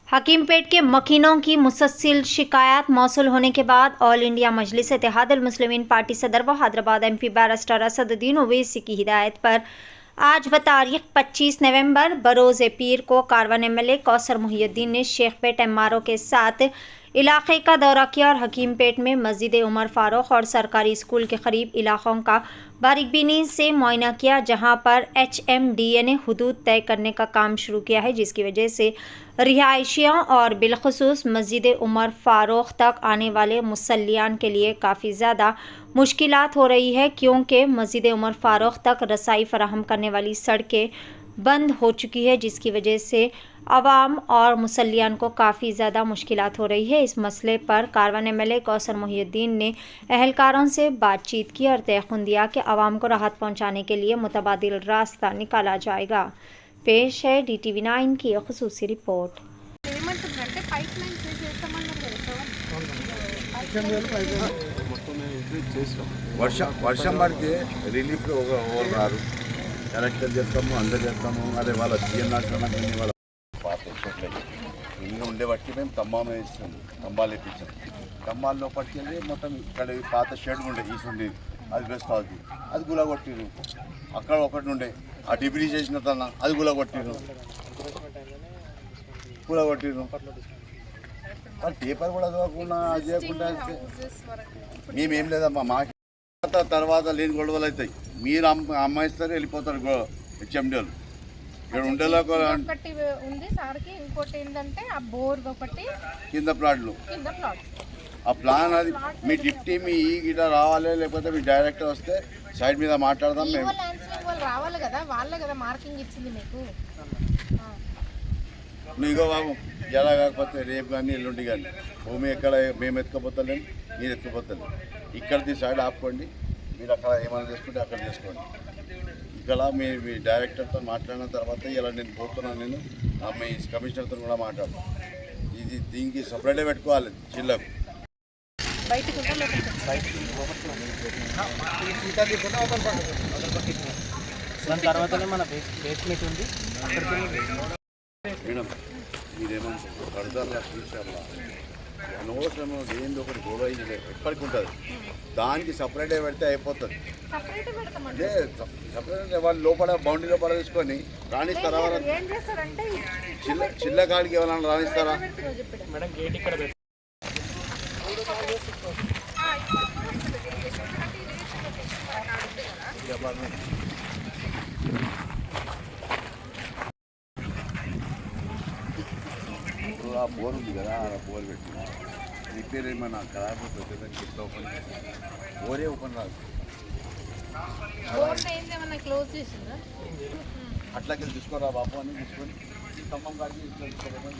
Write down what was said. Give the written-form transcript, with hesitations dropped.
हकीमपेट के मकीनों की मुसलसल शिकायत मौसूल होने के बाद ऑल इंडिया मजलिस इत्तेहादुल मुस्लिमीन पार्टी सदर व हैदराबाद एमपी बैरिस्टर असदुद्दीन ओवैसी की हिदायत पर आज बतारीख 25 नवंबर बरोज़ पीर को कारवन एमएलए कौसर मुहियुद्दीन ने शेखपेट एमआरओ के साथ इलाके का दौरा किया और हकीमपेट में मस्जिद उमर फारूक और सरकारी स्कूल के करीब इलाकों का बारीकबीनी से मुआयना किया, जहां पर HMDA ने हुदूद तय करने का काम शुरू किया है, जिसकी वजह से रिहायशियों और बिलखुसूस मस्जिद उमर फारूक तक आने वाले मुसल्लियान के लिए काफ़ी ज़्यादा मुश्किलात हो रही है, क्योंकि मस्जिद उमर फारूक तक रसाई फराहम करने वाली सड़कें बंद हो चुकी है, जिसकी वजह से अवाम और मुसल्लियान को काफ़ी ज़्यादा मुश्किलात हो रही है। इस मसले पर कारवन एमएलए कौसर मुहियुद्दीन ने अहलकारों से बातचीत की और तयख़ुन दिया कि अवाम को राहत पहुँचाने के लिए मुतबादिल रास्ता निकाला जाएगा। पेश है DTV9 की एक ख़ुसूसी रिपोर्ट। వర్షం పడితే రిలీఫ్ ఓవర్ రారు, కలెక్టర్ చెప్తాము, అందరు చెప్తాము. అదే వాళ్ళ జిఎన్ఆర్సీ వాళ్ళ పాత ఇల్లు ఉండే బట్టి మేము తమ్మాలు వేస్తాము, తమ్మాలు వేయించాం. తమ్మాల్లో పట్టుకెళ్ళి మొత్తం ఇక్కడ పాత షెడ్ ఉండే ఈస్ ఉండేది, అది బెస్ట్ అవుతుంది, అది గులా కొట్టిరు. అక్కడ ఒకటి ఉండే ఆ డిబ్రీ చేసిన తన అది గులా కొట్టిరు. పేపర్ కూడా చదవకుండా అది చేయకుండా మేమేం లేదమ్మా. మాకు తర్వాత లేని గొడవలు అవుతాయి. మీరు అమ్మాయిస్తారు, వెళ్ళిపోతారు HMDలు. ఇక్కడ ఉండేలా ఉంది సార్కి. ఇంకోటి ఏంటంటే ఆ బోర్ ఒకటి కింద ప్లాట్లు, ఆ ప్లాన్ అది మీ డిప్టీ మీ గిట రావాలి, లేకపోతే మీ డైరెక్టర్ వస్తే సైడ్ మీద మాట్లాడదాం. మేము రావాలి కదా, వాళ్ళే కదా మార్కింగ్ ఇచ్చింది మీకు. నువ్వు బాబు ఎలా కాకపోతే రేపు కానీ ఎల్లుండి కానీ భూమి ఎక్కడ మేము ఎత్తుకపోతలేము, మీరు ఎత్తుకుపోతలేము. ఇక్కడ సైడ్ ఆపుకోండి, మీరు అక్కడ ఏమైనా చేసుకుంటే అక్కడ చేసుకోండి. ఇక్కడ మీ డైరెక్టర్తో మాట్లాడిన తర్వాత ఇలా నేను పోతున్నాను, నేను మీ కమిషనర్తో కూడా మాట్లాడతాను. ఇది దీనికి సపరేట్గా పెట్టుకోవాలి చిల్లకు. దాని తర్వాతనే మన బేస్మెంట్ ఉంది. మేడం మీరేమనుకో కడదారులా చూసారా, అనవసరము దేనిలో ఒకటి గొడవ అయింది ఎప్పటికి ఉంటుంది. దానికి సపరేట్గా పెడితే అయిపోతుంది. అదే సపరేట్ వాళ్ళు లోపల బౌండరీ లోపల తీసుకొని రాణిస్తారా? చిల్ల కాడికి ఎవరైనా రాణిస్తారా? మేడం గేట్ ఇక్కడ ఆ బోర్ ఉంది కదా, ఆ బోర్ పెట్టిన రిపేర్ ఏమన్నా ఖరాబ్ అవుతుంది, చెప్తా ఓపెన్ బోరే ఓపెన్ రాదు. అట్లాగే తీసుకోరా బాబు అని తీసుకొని ఖమ్మం కాడికి తీసుకోమని